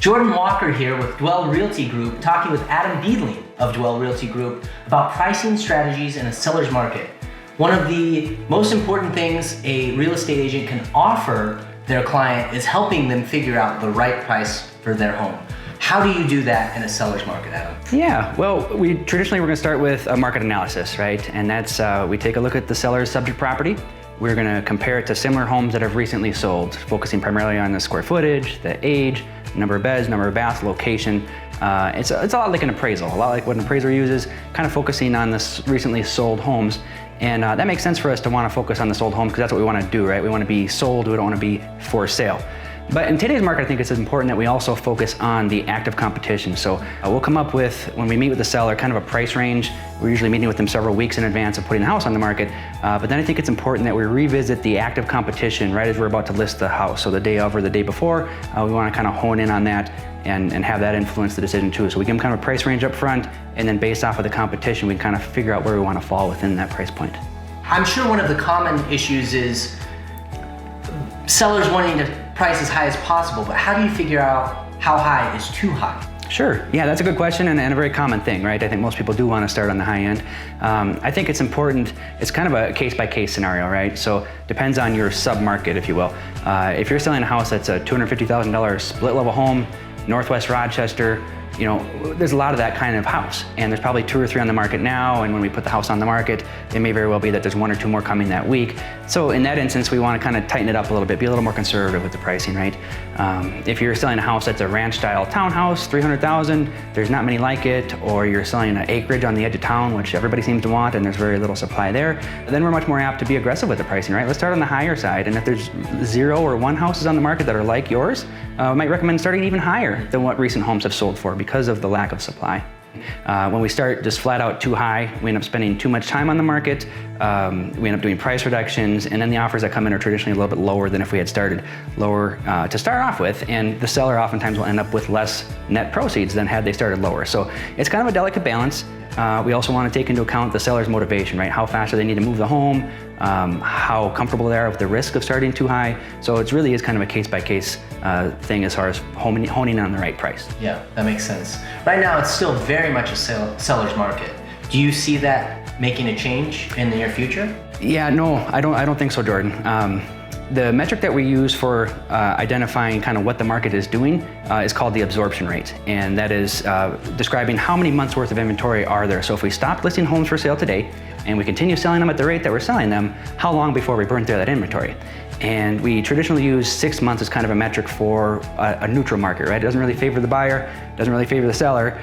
Jordan Walker here with Dwell Realty Group, talking with Adam Beadling of Dwell Realty Group about pricing strategies in a seller's market. One of the most important things a real estate agent can offer their client is helping them figure out the right price for their home. How do you do that in a seller's market, Adam? Yeah, well, traditionally we're going to start with a market analysis, right? And that's, we take a look at the seller's subject property. We're going to compare it to similar homes that have recently sold, focusing primarily on the square footage, the age, number of beds, number of baths, location. It's a lot like an appraisal, a lot like what an appraiser uses, kind of focusing on the recently sold homes. And that makes sense for us to want to focus on the sold homes because that's what we want to do, right? We want to be sold, we don't want to be for sale. But in today's market, I think it's important that we also focus on the active competition. So we'll come up with, when we meet with the seller, kind of a price range. We're usually meeting with them several weeks in advance of putting the house on the market. But then I think it's important that we revisit the active competition right as we're about to list the house. So the day of or the day before, we want to kind of hone in on that and have that influence the decision too. So we give them kind of a price range up front, and then based off of the competition, we can kind of figure out where we want to fall within that price point. I'm sure one of the common issues is sellers wanting to price as high as possible, but how do you figure out how high is too high? Sure, yeah, that's a good question and a very common thing, right? I think most people do want to start on the high end. I think it's important, it's kind of a case-by-case scenario, right? So depends on your sub-market, if you will. If you're selling a house that's a $250,000 split-level home, Northwest Rochester, you know, there's a lot of that kind of house, and there's probably 2 or 3 on the market now, and when we put the house on the market, it may very well be that there's 1 or 2 more coming that week. So in that instance, we want to kind of tighten it up a little bit, be a little more conservative with the pricing, right? If you're selling a house that's a ranch-style townhouse, $300,000, there's not many like it, or you're selling an acreage on the edge of town, which everybody seems to want, and there's very little supply there, then we're much more apt to be aggressive with the pricing, right? Let's start on the higher side, and if there's 0 or 1 houses on the market that are like yours, I might recommend starting even higher than what recent homes have sold for because of the lack of supply. When we start just flat out too high, we end up spending too much time on the market, we end up doing price reductions, and then the offers that come in are traditionally a little bit lower than if we had started lower to start off with, and the seller oftentimes will end up with less net proceeds than had they started lower. So it's kind of a delicate balance. We also want to take into account the seller's motivation, right? How fast do they need to move the home? How comfortable they are with the risk of starting too high. So it really is kind of a case-by-case thing as far as honing on the right price. Yeah, that makes sense. Right now, it's still very much a seller's market. Do you see that making a change in the near future? Yeah, no, I don't think so, Jordan. The metric that we use for identifying kind of what the market is doing is called the absorption rate. And that is describing how many months worth of inventory are there. So if we stopped listing homes for sale today and we continue selling them at the rate that we're selling them, how long before we burn through that inventory? And we traditionally use 6 months as kind of a metric for a neutral market, right? It doesn't really favor the buyer, doesn't really favor the seller,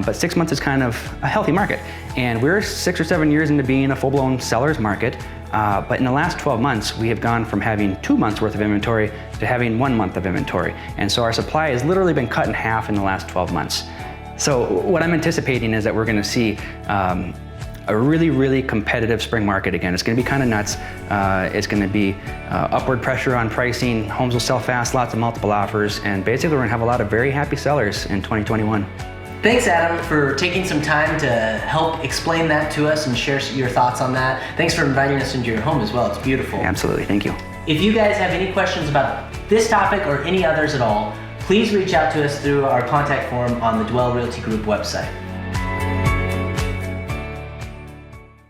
but 6 months is kind of a healthy market. And we're 6 or 7 years into being a full-blown seller's market. But in the last 12 months, we have gone from having 2 months worth of inventory to having 1 month of inventory. And so our supply has literally been cut in half in the last 12 months. So what I'm anticipating is that we're going to see a really, really competitive spring market again. It's going to be kind of nuts. It's going to be upward pressure on pricing. Homes will sell fast, lots of multiple offers, and basically we're going to have a lot of very happy sellers in 2021. Thanks, Adam, for taking some time to help explain that to us and share your thoughts on that. Thanks for inviting us into your home as well. It's beautiful. Absolutely, thank you. If you guys have any questions about this topic or any others at all, please reach out to us through our contact form on the Dwell Realty Group website.